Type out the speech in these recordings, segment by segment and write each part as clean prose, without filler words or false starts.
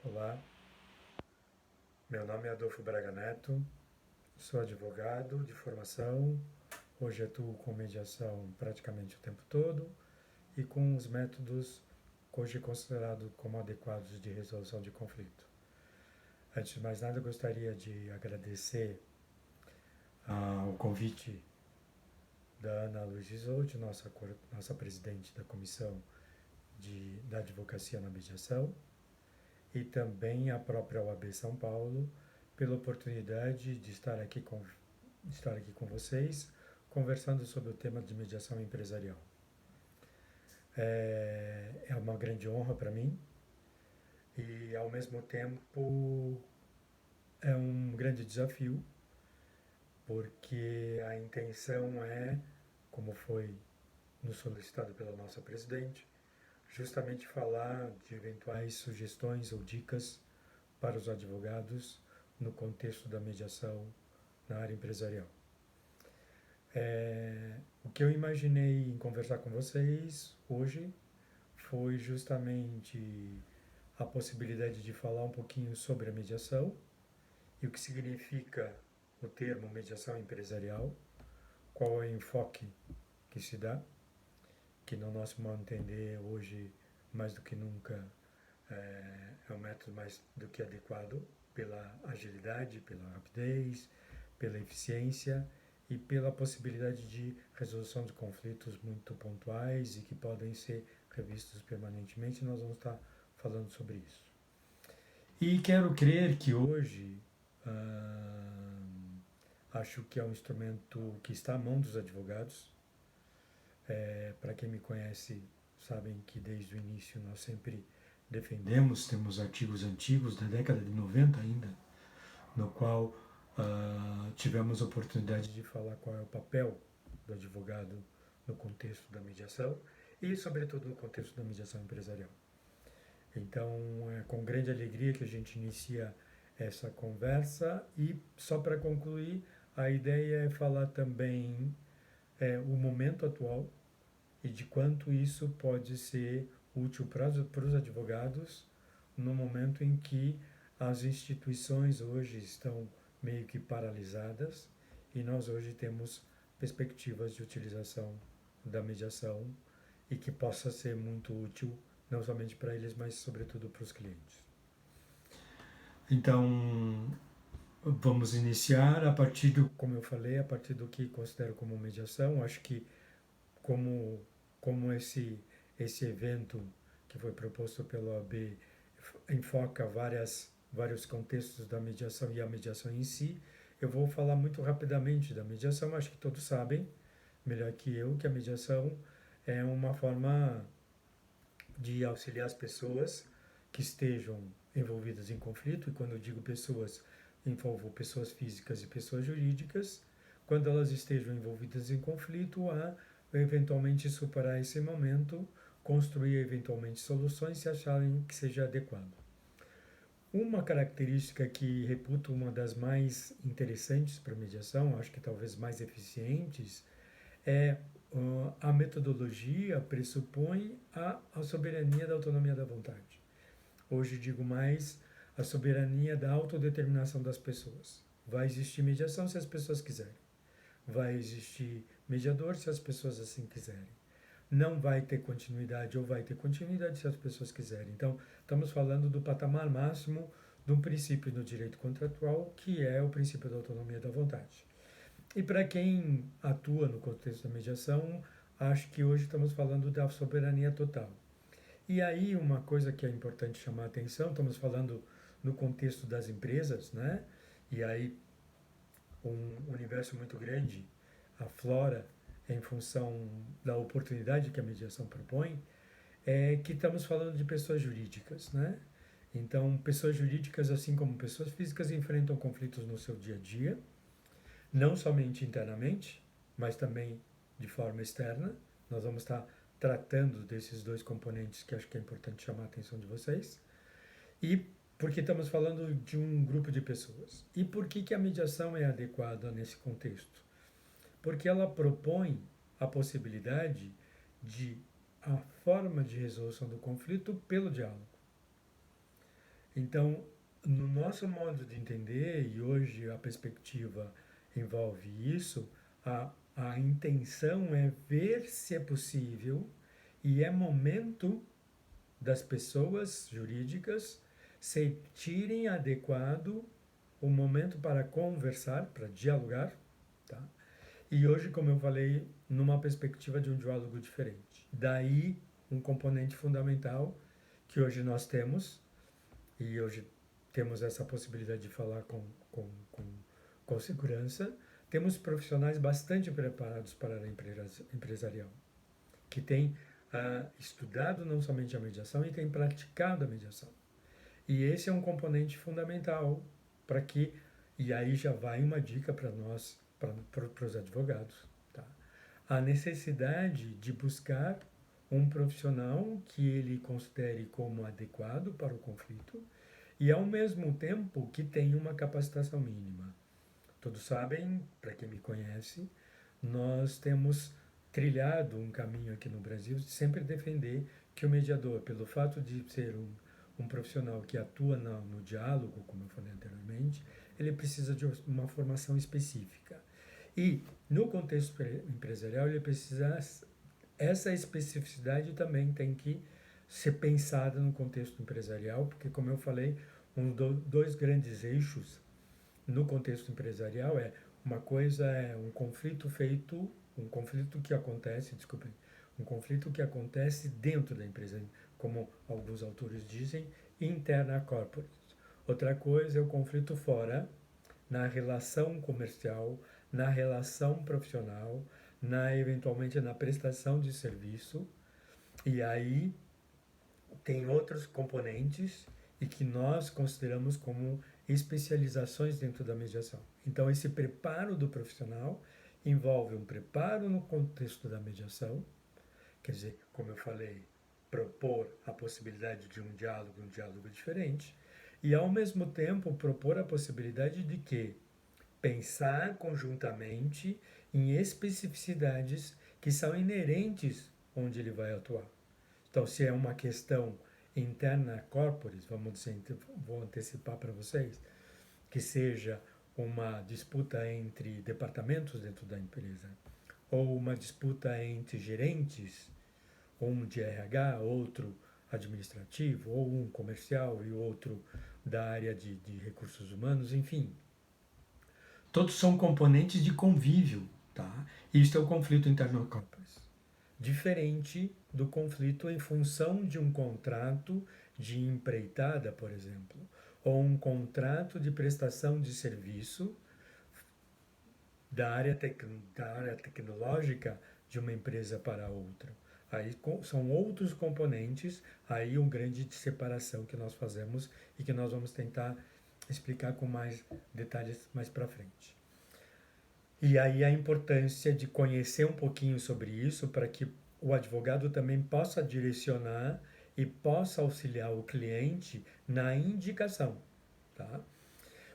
Olá, meu nome é Adolfo Braga Neto, sou advogado de formação, hoje atuo com mediação praticamente o tempo todo e com os métodos hoje considerados como adequados de resolução de conflito. Antes de mais nada, eu gostaria de agradecer o convite da Ana Luiz Isolde, nossa presidente da Comissão da Advocacia na Mediação, e também a própria OAB São Paulo, pela oportunidade de estar aqui com vocês, conversando sobre o tema de mediação empresarial. É uma grande honra para mim e, ao mesmo tempo, é um grande desafio, porque a intenção é, como foi nos solicitado pela nossa presidente, justamente falar de eventuais sugestões ou dicas para os advogados no contexto da mediação na área empresarial. O que eu imaginei em conversar com vocês hoje foi justamente a possibilidade de falar um pouquinho sobre a mediação e o que significa o termo mediação empresarial, qual é o enfoque que se dá, que no nosso modo de entender hoje, mais do que nunca, é um método mais do que adequado pela agilidade, pela rapidez, pela eficiência e pela possibilidade de resolução de conflitos muito pontuais e que podem ser revistos permanentemente. Nós vamos estar falando sobre isso. E quero crer que hoje acho que é um instrumento que está à mão dos advogados. Para quem me conhece, sabem que desde o início nós sempre defendemos, temos artigos antigos da década de 90 ainda, no qual tivemos a oportunidade de falar qual é o papel do advogado no contexto da mediação e, sobretudo, no contexto da mediação empresarial. Então, é com grande alegria que a gente inicia essa conversa e, só para concluir, a ideia é falar também o momento atual e de quanto isso pode ser útil para os advogados no momento em que as instituições hoje estão meio que paralisadas e nós hoje temos perspectivas de utilização da mediação e que possa ser muito útil não somente para eles, mas sobretudo para os clientes. Então, vamos iniciar a partir do, como eu falei, a partir do que considero como mediação. Acho que como como esse evento que foi proposto pela OAB enfoca vários contextos da mediação e a mediação em si, eu vou falar muito rapidamente da mediação. Acho que todos sabem, melhor que eu, que a mediação é uma forma de auxiliar as pessoas que estejam envolvidas em conflito, e quando eu digo pessoas, envolvo pessoas físicas e pessoas jurídicas, quando elas estejam envolvidas em conflito, a eventualmente superar esse momento, construir eventualmente soluções se acharem que seja adequado. Uma característica que reputo uma das mais interessantes para a mediação, acho que talvez mais eficientes, é a metodologia pressupõe a soberania da autonomia da vontade. Hoje digo mais a soberania da autodeterminação das pessoas. Vai existir mediação se as pessoas quiserem. Vai existir mediador se as pessoas assim quiserem. Não vai ter continuidade ou vai ter continuidade se as pessoas quiserem. Então, estamos falando do patamar máximo de um princípio do direito contratual, que é o princípio da autonomia da vontade. E para quem atua no contexto da mediação, acho que hoje estamos falando da soberania total. E aí uma coisa que é importante chamar a atenção, estamos falando no contexto das empresas, né? E aí um universo muito grande aflora em função da oportunidade que a mediação propõe, é que estamos falando de pessoas jurídicas, né? Então, pessoas jurídicas, assim como pessoas físicas, enfrentam conflitos no seu dia a dia, não somente internamente, mas também de forma externa. Nós vamos estar tratando desses dois componentes que acho que é importante chamar a atenção de vocês. E porque estamos falando de um grupo de pessoas. E por que a mediação é adequada nesse contexto? Porque ela propõe a possibilidade de a forma de resolução do conflito pelo diálogo. Então, no nosso modo de entender, e hoje a perspectiva envolve isso, a intenção é ver se é possível e é momento das pessoas jurídicas sentirem adequado o momento para conversar, para dialogar, tá? E hoje, como eu falei, numa perspectiva de um diálogo diferente. Daí um componente fundamental que hoje nós temos, e hoje temos essa possibilidade de falar com segurança, temos profissionais bastante preparados para a empresarial, que têm estudado não somente a mediação e têm praticado a mediação. E esse é um componente fundamental para que, e aí já vai uma dica para nós, para os advogados, tá? A necessidade de buscar um profissional que ele considere como adequado para o conflito e ao mesmo tempo que tenha uma capacitação mínima. Todos sabem, para quem me conhece, nós temos trilhado um caminho aqui no Brasil de sempre defender que o mediador, pelo fato de ser um profissional que atua no diálogo, como eu falei anteriormente, ele precisa de uma formação específica. E no contexto empresarial, ele precisa. Essa especificidade também tem que ser pensada no contexto empresarial, porque, como eu falei, dois grandes eixos no contexto empresarial é uma coisa é um conflito que acontece, desculpem, um conflito que acontece dentro da empresa, como alguns autores dizem, interna corporate. Outra coisa é o conflito fora, na relação comercial, na relação profissional, eventualmente na prestação de serviço, e aí tem outros componentes e que nós consideramos como especializações dentro da mediação. Então, esse preparo do profissional envolve um preparo no contexto da mediação, quer dizer, como eu falei, propor a possibilidade de um diálogo diferente, e ao mesmo tempo propor a possibilidade de que pensar conjuntamente em especificidades que são inerentes onde ele vai atuar. Então, se é uma questão interna corporis, vamos dizer, vou antecipar para vocês, que seja uma disputa entre departamentos dentro da empresa, ou uma disputa entre gerentes, um de RH, outro administrativo, ou um comercial e outro da área de recursos humanos, enfim. Todos são componentes de convívio, tá? Isto é o conflito interno corporis. Diferente do conflito em função de um contrato de empreitada, por exemplo, ou um contrato de prestação de serviço da área tecnológica de uma empresa para outra. Aí são outros componentes, aí um grande de separação que nós fazemos e que nós vamos tentar explicar com mais detalhes mais para frente. E aí a importância de conhecer um pouquinho sobre isso para que o advogado também possa direcionar e possa auxiliar o cliente na indicação, tá?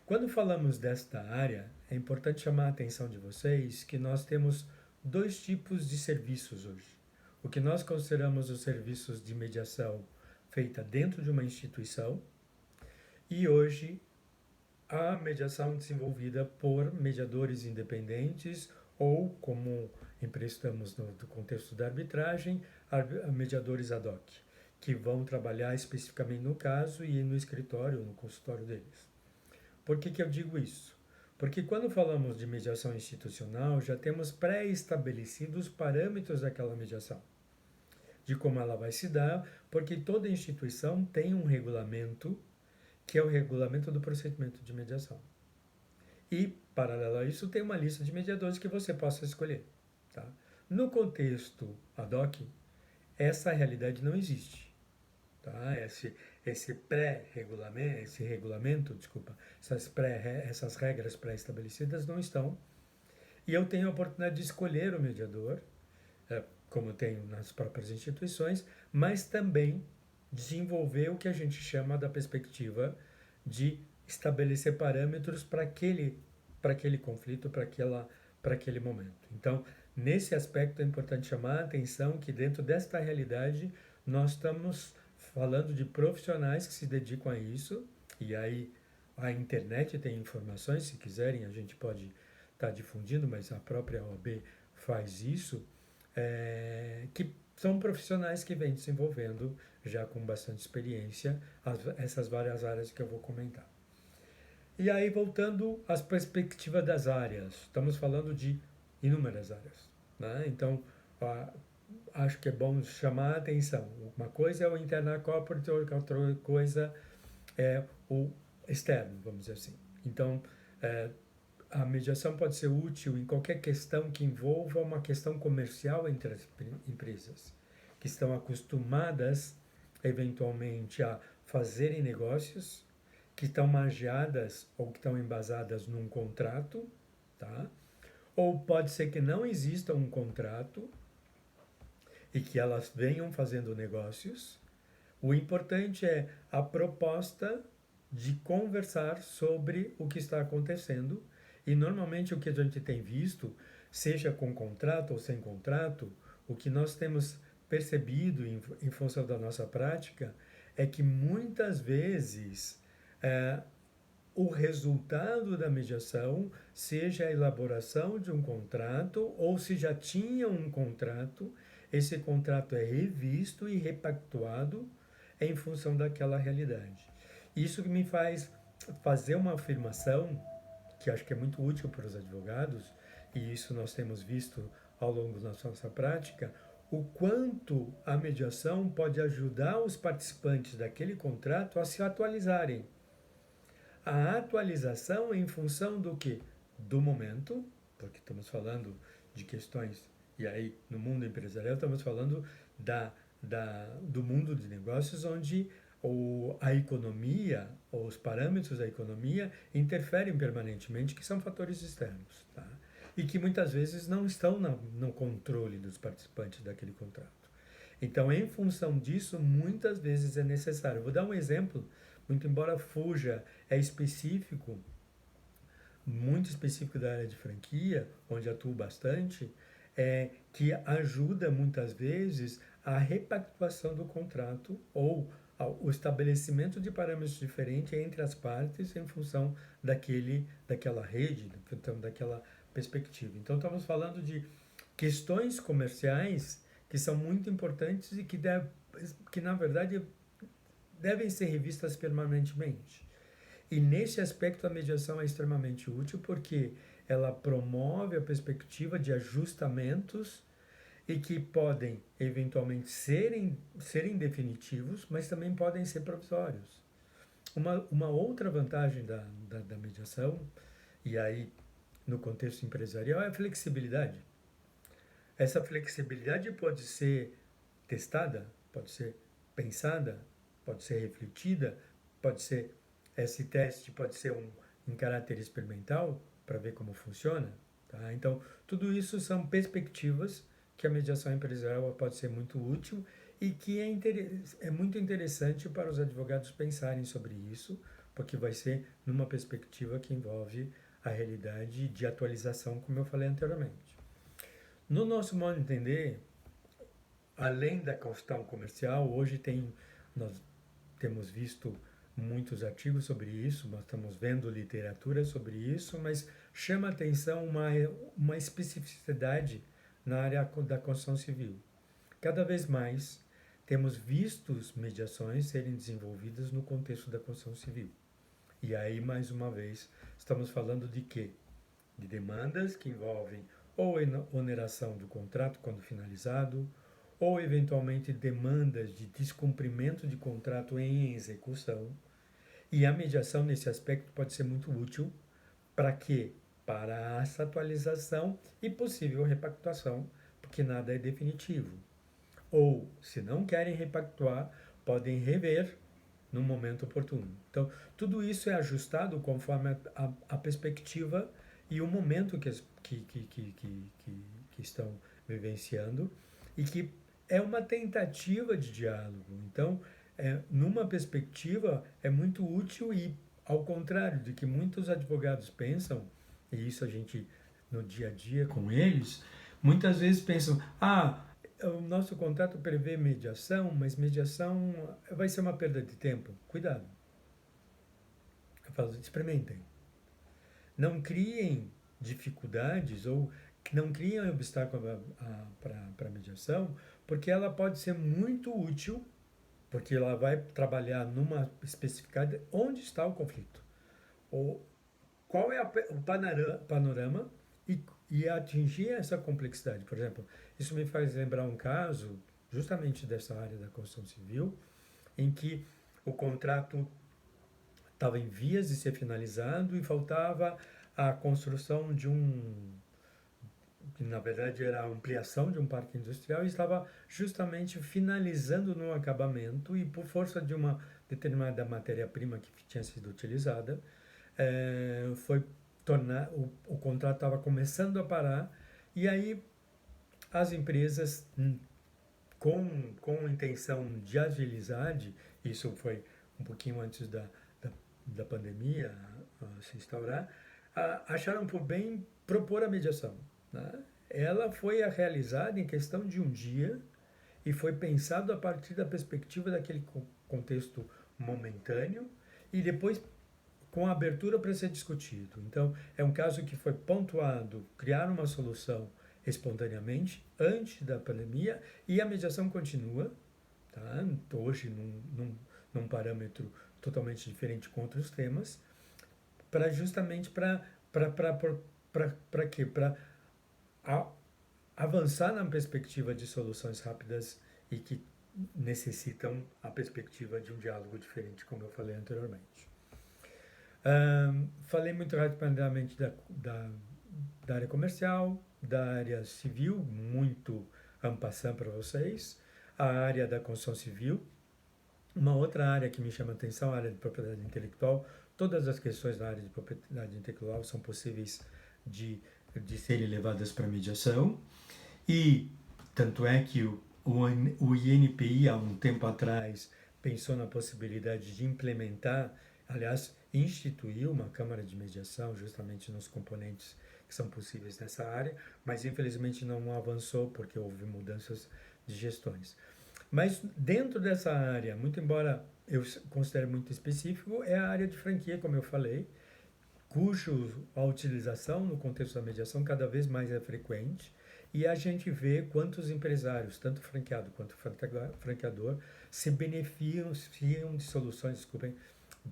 Quando falamos desta área, é importante chamar a atenção de vocês que nós temos dois tipos de serviços hoje. O que nós consideramos os serviços de mediação feita dentro de uma instituição e hoje a mediação desenvolvida por mediadores independentes ou, como emprestamos no contexto da arbitragem, mediadores ad hoc, que vão trabalhar especificamente no caso e no escritório, no consultório deles. Por que eu digo isso? Porque quando falamos de mediação institucional, já temos pré-estabelecidos parâmetros daquela mediação, de como ela vai se dar, porque toda instituição tem um regulamento, que é o regulamento do procedimento de mediação. E, paralelo a isso, tem uma lista de mediadores que você possa escolher. Tá? No contexto ad hoc, essa realidade não existe. Tá? Esse regulamento, essas regras pré-estabelecidas não estão. E eu tenho a oportunidade de escolher o mediador, como eu tenho nas próprias instituições, mas também desenvolver o que a gente chama da perspectiva de estabelecer parâmetros para aquele conflito, para aquele momento. Então, nesse aspecto é importante chamar a atenção que dentro desta realidade nós estamos falando de profissionais que se dedicam a isso, e aí a internet tem informações, se quiserem a gente pode estar difundindo, mas a própria OAB faz isso, que são profissionais que vêm desenvolvendo já com bastante experiência essas várias áreas que eu vou comentar. E aí, voltando às perspectivas das áreas, estamos falando de inúmeras áreas, né? Então, acho que é bom chamar a atenção. Uma coisa é o interna corporate, outra coisa é o externo, vamos dizer assim. Então, a mediação pode ser útil em qualquer questão que envolva uma questão comercial entre as empresas, que estão acostumadas, eventualmente, a fazerem negócios, que estão margeadas ou que estão embasadas num contrato, tá? Ou pode ser que não exista um contrato e que elas venham fazendo negócios. O importante é a proposta de conversar sobre o que está acontecendo, e normalmente o que a gente tem visto, seja com contrato ou sem contrato, o que nós temos percebido em função da nossa prática é que muitas vezes o resultado da mediação seja a elaboração de um contrato, ou se já tinha um contrato, esse contrato é revisto e repactuado em função daquela realidade. Isso que me faz fazer uma afirmação que acho que é muito útil para os advogados, e isso nós temos visto ao longo da nossa prática, o quanto a mediação pode ajudar os participantes daquele contrato a se atualizarem. A atualização é em função do que? Do momento, porque estamos falando de questões, e aí no mundo empresarial estamos falando do mundo de negócios, onde a economia, ou os parâmetros da economia interferem permanentemente, que são fatores externos, tá? E que muitas vezes não estão no controle dos participantes daquele contrato. Então, em função disso, muitas vezes é necessário. Vou dar um exemplo, muito embora fuja, é específico, muito específico da área de franquia, onde atuo bastante, que ajuda muitas vezes a repactuação do contrato ou o estabelecimento de parâmetros diferentes entre as partes em função daquela rede, então, daquela perspectiva. Então, estamos falando de questões comerciais que são muito importantes e que na verdade, devem ser revistas permanentemente. E nesse aspecto a mediação é extremamente útil porque ela promove a perspectiva de ajustamentos e que podem eventualmente serem definitivos, mas também podem ser provisórios. Uma outra vantagem da mediação, e aí no contexto empresarial, é a flexibilidade. Essa flexibilidade pode ser testada, pode ser pensada, pode ser refletida, pode ser esse teste pode ser em caráter experimental para ver como funciona, tá? Então, tudo isso são perspectivas que a mediação empresarial pode ser muito útil e que é muito interessante para os advogados pensarem sobre isso, porque vai ser numa perspectiva que envolve a realidade de atualização, como eu falei anteriormente. No nosso modo de entender, além da questão comercial, hoje nós temos visto muitos artigos sobre isso, nós estamos vendo literatura sobre isso, mas chama atenção uma especificidade na área da construção civil. Cada vez mais temos visto mediações serem desenvolvidas no contexto da construção civil. E aí, mais uma vez, estamos falando de quê? De demandas que envolvem ou oneração do contrato quando finalizado, ou eventualmente demandas de descumprimento de contrato em execução. E a mediação nesse aspecto pode ser muito útil para quê? Para essa atualização e possível repactuação, porque nada é definitivo. Ou, se não querem repactuar, podem rever no momento oportuno. Então, tudo isso é ajustado conforme a perspectiva e o momento que estão vivenciando, e que é uma tentativa de diálogo. Então, numa perspectiva, é muito útil e, ao contrário de que muitos advogados pensam, e isso a gente, no dia a dia com eles, muitas vezes pensam, o nosso contrato prevê mediação, mas mediação vai ser uma perda de tempo. Cuidado. Eu falo, experimentem. Não criem dificuldades ou não criem obstáculos para a mediação, porque ela pode ser muito útil, porque ela vai trabalhar numa especificidade onde está o conflito. Ou qual é o panorama e atingir essa complexidade. Por exemplo, isso me faz lembrar um caso, justamente dessa área da construção civil, em que o contrato estava em vias de ser finalizado e faltava a construção de que na verdade era a ampliação de um parque industrial e estava justamente finalizando no acabamento e por força de uma determinada matéria-prima que tinha sido utilizada, foi tornar o contrato estava começando a parar e aí as empresas com intenção de agilizar, isso foi um pouquinho antes da pandemia se instaurar, acharam por bem propor a mediação. Né? Ela foi realizada em questão de um dia e foi pensado a partir da perspectiva daquele contexto momentâneo e depois com abertura para ser discutido. Então, é um caso que foi pontuado, criar uma solução espontaneamente antes da pandemia e a mediação continua, tá? Hoje num parâmetro totalmente diferente com outros temas, para justamente para quê? Para avançar na perspectiva de soluções rápidas e que necessitam a perspectiva de um diálogo diferente, como eu falei anteriormente. Falei muito rapidamente da área comercial, da área civil, muito en passant para vocês, a área da construção civil, uma outra área que me chama a atenção, a área de propriedade intelectual. Todas as questões da área de propriedade intelectual são possíveis de serem levadas para mediação e tanto é que o INPI, há um tempo atrás, pensou na possibilidade de implementar, aliás, instituiu uma Câmara de Mediação justamente nos componentes que são possíveis nessa área, mas infelizmente não avançou porque houve mudanças de gestões. Mas dentro dessa área, muito embora eu considere muito específico, é a área de franquia, como eu falei, cuja a utilização no contexto da mediação cada vez mais é frequente e a gente vê quantos empresários, tanto franqueado quanto franqueador, se beneficiam de soluções, desculpem,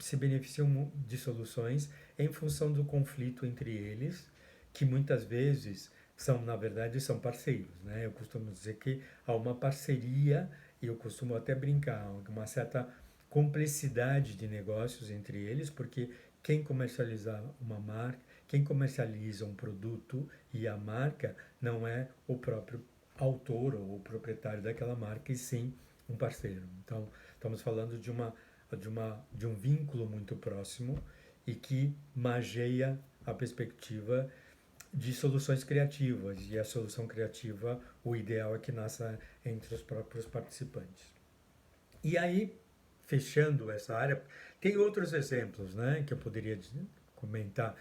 se beneficiam de soluções em função do conflito entre eles, que muitas vezes são, na verdade, são parceiros, né? Eu costumo dizer que há uma parceria e eu costumo até brincar, uma certa complexidade de negócios entre eles, porque quem comercializa uma marca, quem comercializa um produto e a marca não é o próprio autor ou o proprietário daquela marca, e sim um parceiro. Então, estamos falando de um vínculo muito próximo e que mageia a perspectiva de soluções criativas. E a solução criativa, o ideal é que nasça entre os próprios participantes. E aí, fechando essa área, tem outros exemplos, né, que eu poderia comentar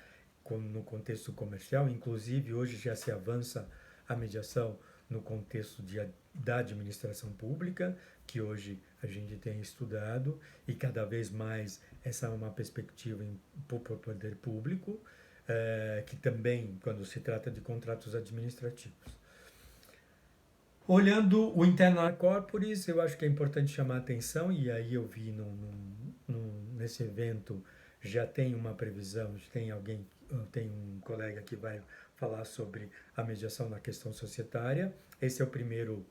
no contexto comercial. Inclusive, hoje já se avança a mediação no contexto da administração pública, que hoje a gente tem estudado, e cada vez mais essa é uma perspectiva para o poder público, que também, quando se trata de contratos administrativos. Olhando o interna corporis, eu acho que é importante chamar a atenção, e aí eu vi nesse evento, já tem uma previsão, tem um colega que vai falar sobre a mediação na questão societária. Esse é o primeiro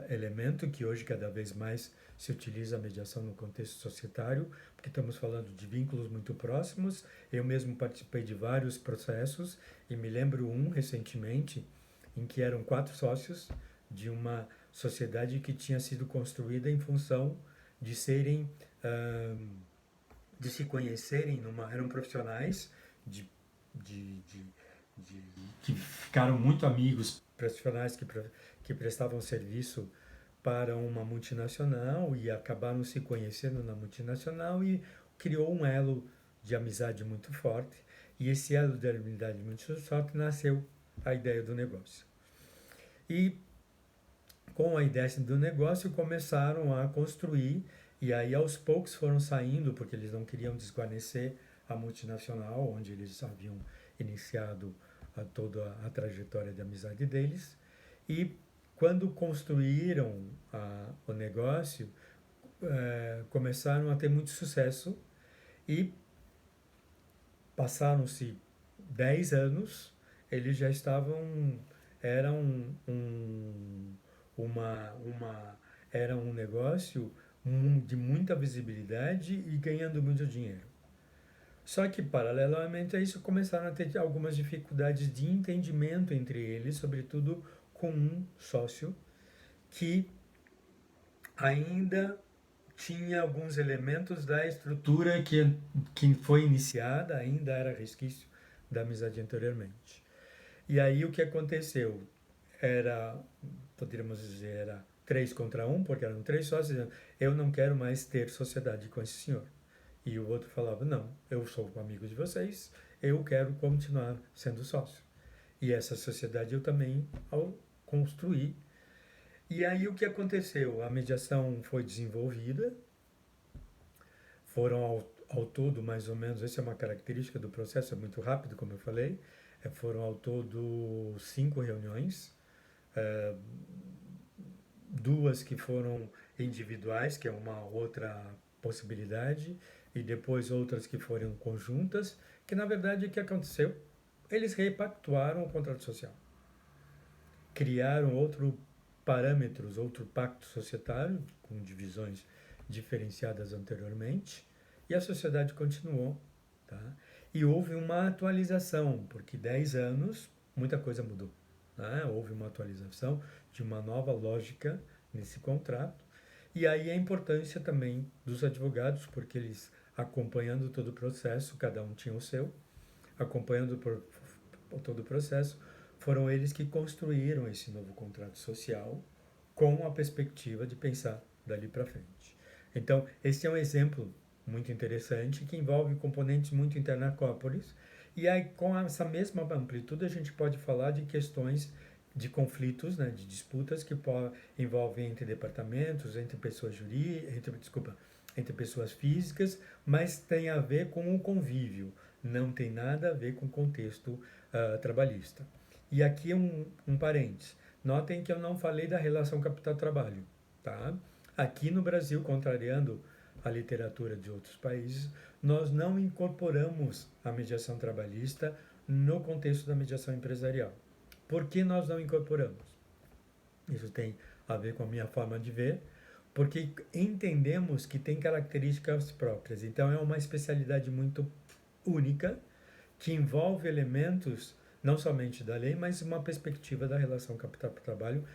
elemento que hoje cada vez mais se utiliza a mediação no contexto societário, porque estamos falando de vínculos muito próximos. Eu mesmo participei de vários processos e me lembro recentemente em que eram 4 sócios de uma sociedade que tinha sido construída em função de serem, de se conhecerem, eram profissionais que ficaram muito amigos, profissionais que prestavam serviço para uma multinacional e acabaram se conhecendo na multinacional e criou um elo de amizade muito forte. E esse elo de amizade muito forte nasceu a ideia do negócio. E com a ideia do negócio, começaram a construir, e aí aos poucos foram saindo, porque eles não queriam desguarnecer a multinacional, onde eles haviam iniciado toda a trajetória de amizade deles. E quando construíram o negócio, começaram a ter muito sucesso e passaram-se 10 anos, eles já estavam, era era um negócio de muita visibilidade e ganhando muito dinheiro. Só que, paralelamente a isso, começaram a ter algumas dificuldades de entendimento entre eles, sobretudo com um sócio que ainda tinha alguns elementos da estrutura que foi iniciada, ainda era resquício da amizade anteriormente. E aí o que aconteceu? Era, poderíamos dizer, era 3 contra 1, porque eram 3 sócios, dizendo, eu não quero mais ter sociedade com esse senhor. E o outro falava, não, eu sou amigo de vocês, eu quero continuar sendo sócio. E essa sociedade eu também construí. E aí o que aconteceu? A mediação foi desenvolvida, foram ao todo mais ou menos, essa é uma característica do processo, é muito rápido, como eu falei, foram ao todo 5 reuniões, 2 que foram individuais, que é uma outra possibilidade, e depois outras que foram conjuntas, que na verdade o que aconteceu? Eles repactuaram o contrato social. Criaram outro pacto societário, com divisões diferenciadas anteriormente, e a sociedade continuou. Tá? E houve uma atualização, porque 10 anos, muita coisa mudou. Né? Houve uma atualização de uma nova lógica nesse contrato, e aí a importância também dos advogados, porque eles, acompanhando todo o processo, cada um tinha o seu, acompanhando todo o processo, foram eles que construíram esse novo contrato social com a perspectiva de pensar dali para frente. Então, esse é um exemplo muito interessante que envolve componentes muito internacópolis, e aí com essa mesma amplitude a gente pode falar de questões de conflitos, né, de disputas que envolvem entre departamentos, entre pessoas entre pessoas físicas, mas tem a ver com o convívio, não tem nada a ver com o contexto trabalhista. E aqui um parênteses. Notem que eu não falei da relação capital-trabalho. Tá? Aqui no Brasil, contrariando a literatura de outros países, nós não incorporamos a mediação trabalhista no contexto da mediação empresarial. Por que nós não incorporamos? Isso tem a ver com a minha forma de ver, porque entendemos que tem características próprias. Então, é uma especialidade muito única, que envolve elementos não somente da lei, mas uma perspectiva da relação capital-trabalho,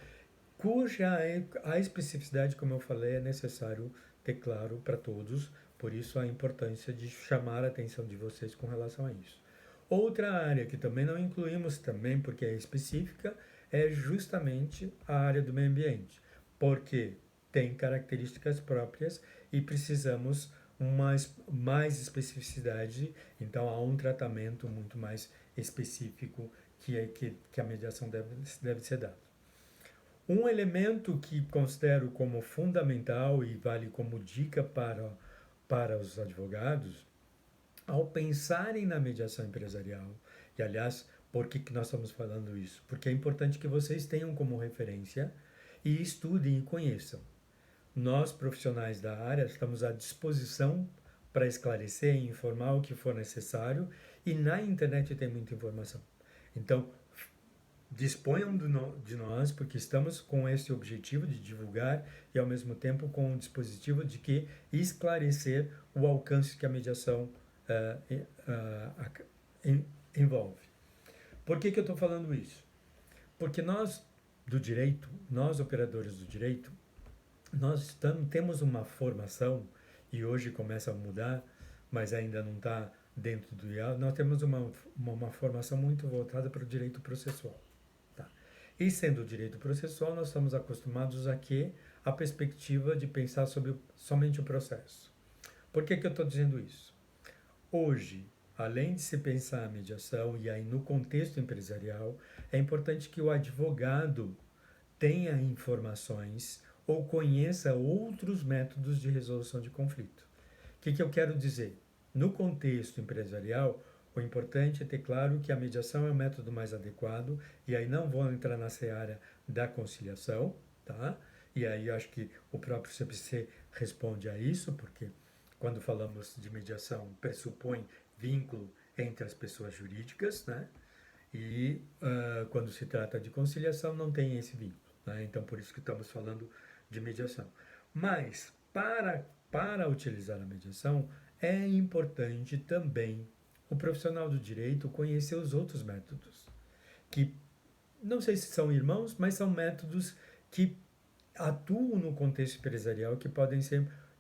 cuja a especificidade, como eu falei, é necessário ter claro para todos, por isso a importância de chamar a atenção de vocês com relação a isso. Outra área que também não incluímos também, porque é específica, é justamente a área do meio ambiente, porque tem características próprias e precisamos mais especificidade, então há um tratamento muito mais específico que a mediação deve ser dado. Um elemento que considero como fundamental e vale como dica para os advogados, ao pensarem na mediação empresarial, e aliás, por que nós estamos falando isso? Porque é importante que vocês tenham como referência e estudem e conheçam. Nós, profissionais da área, estamos à disposição para esclarecer e informar o que for necessário, e na internet tem muita informação. Então, disponham de nós, porque estamos com esse objetivo de divulgar e, ao mesmo tempo, com o dispositivo de que esclarecer o alcance que a mediação envolve. Por que eu estou falando isso? Porque nós, do direito, nós operadores do direito, nós temos uma formação, e hoje começa a mudar, mas ainda não está dentro do ideal, nós temos uma formação muito voltada para o direito processual. Tá? E sendo o direito processual, nós estamos acostumados a perspectiva de pensar sobre somente o processo. Por que eu estou dizendo isso? Hoje, além de se pensar a mediação, e aí no contexto empresarial, é importante que o advogado tenha informações ou conheça outros métodos de resolução de conflito. O que eu quero dizer? No contexto empresarial, o importante é ter claro que a mediação é o método mais adequado, e aí não vou entrar na seara da conciliação, tá? E aí eu acho que o próprio CPC responde a isso, porque quando falamos de mediação, pressupõe vínculo entre as pessoas jurídicas, né? E quando se trata de conciliação, não tem esse vínculo, né? Então, por isso que estamos falando de mediação. Mas, para utilizar a mediação, é importante também o profissional do direito conhecer os outros métodos, que não sei se são irmãos, mas são métodos que atuam no contexto empresarial,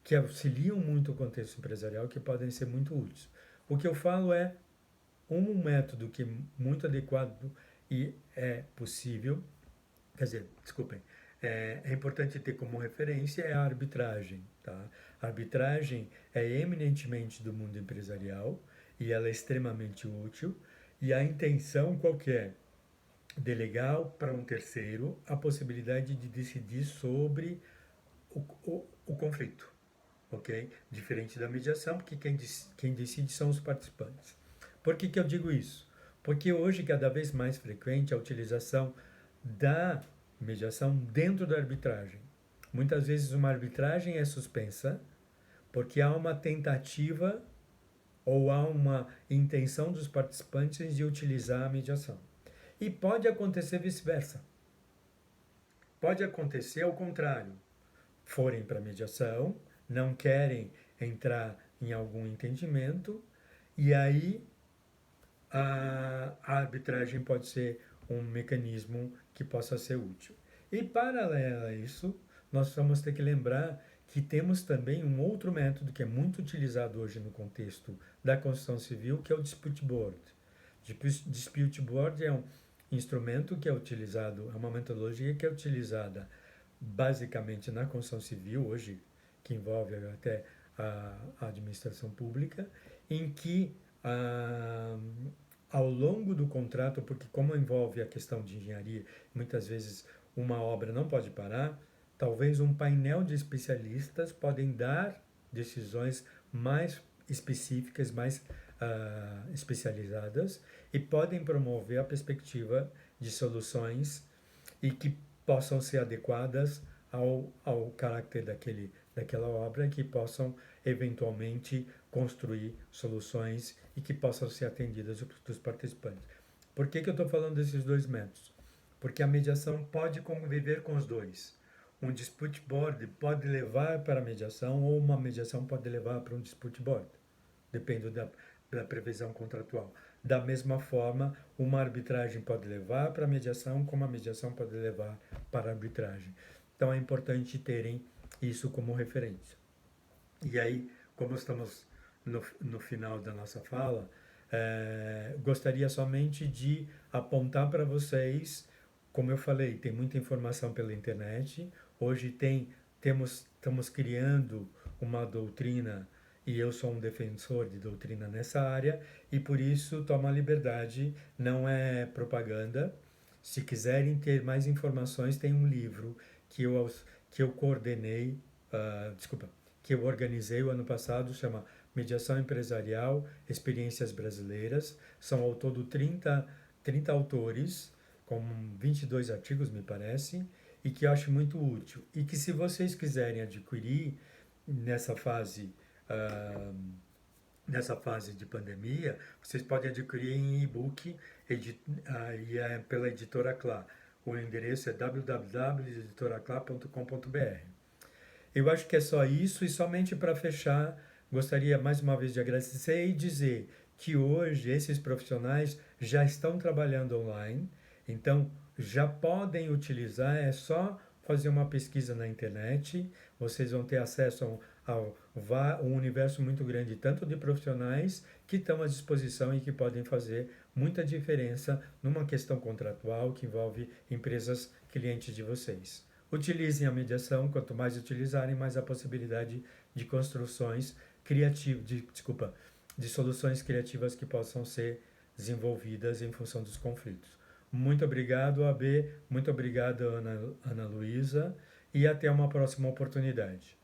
que auxiliam muito o contexto empresarial, que podem ser muito úteis. O que eu falo é um método que é muito adequado e é possível, quer dizer, desculpem, é importante ter como referência é a arbitragem. Tá? A arbitragem é eminentemente do mundo empresarial e ela é extremamente útil. E a intenção qual que é? Delegar para um terceiro a possibilidade de decidir sobre o conflito, ok? Diferente da mediação, porque quem decide são os participantes. Por que eu digo isso? Porque hoje cada vez mais frequente a utilização da mediação dentro da arbitragem. Muitas vezes uma arbitragem é suspensa porque há uma tentativa ou há uma intenção dos participantes de utilizar a mediação. E pode acontecer vice-versa. Pode acontecer ao contrário. Forem para a mediação, não querem entrar em algum entendimento, e aí a arbitragem pode ser um mecanismo que possa ser útil. E, paralelo a isso, nós vamos ter que lembrar que temos também um outro método que é muito utilizado hoje no contexto da construção civil, que é o dispute board. Dispute board é um instrumento que é utilizado, é uma metodologia que é utilizada basicamente na construção civil hoje, que envolve até a administração pública, em que ao longo do contrato, porque como envolve a questão de engenharia, muitas vezes uma obra não pode parar, talvez um painel de especialistas podem dar decisões mais específicas, mais especializadas, e podem promover a perspectiva de soluções e que possam ser adequadas ao caráter daquela obra, que possam eventualmente construir soluções e que possam ser atendidas dos participantes. Por que eu estou falando desses dois métodos? Porque a mediação pode conviver com os dois. Um dispute board pode levar para a mediação, ou uma mediação pode levar para um dispute board. Depende da previsão contratual. Da mesma forma, uma arbitragem pode levar para a mediação, como a mediação pode levar para a arbitragem. Então é importante terem isso como referência. E aí, como estamos no final da nossa fala, gostaria somente de apontar para vocês, como eu falei, tem muita informação pela internet. Hoje estamos criando uma doutrina, e eu sou um defensor de doutrina nessa área, e por isso toma liberdade, não é propaganda. Se quiserem ter mais informações, tem um livro que eu coordenei, que eu organizei o ano passado, chama Mediação Empresarial, Experiências Brasileiras. São ao todo 30 autores, com 22 artigos, me parece, e que eu acho muito útil. E que, se vocês quiserem adquirir nessa fase de pandemia, vocês podem adquirir em e-book e é pela editora Clá. O endereço é www.editoraclá.com.br. Eu acho que é só isso, e somente para fechar, gostaria mais uma vez de agradecer e dizer que hoje esses profissionais já estão trabalhando online, então já podem utilizar, é só fazer uma pesquisa na internet, vocês vão ter acesso ao um universo muito grande, tanto de profissionais que estão à disposição e que podem fazer muita diferença numa questão contratual que envolve empresas clientes de vocês. Utilizem a mediação, quanto mais utilizarem, mais a possibilidade de construções criativas, de soluções criativas que possam ser desenvolvidas em função dos conflitos. Muito obrigado, AB. Muito obrigado, Ana Luísa. E até uma próxima oportunidade.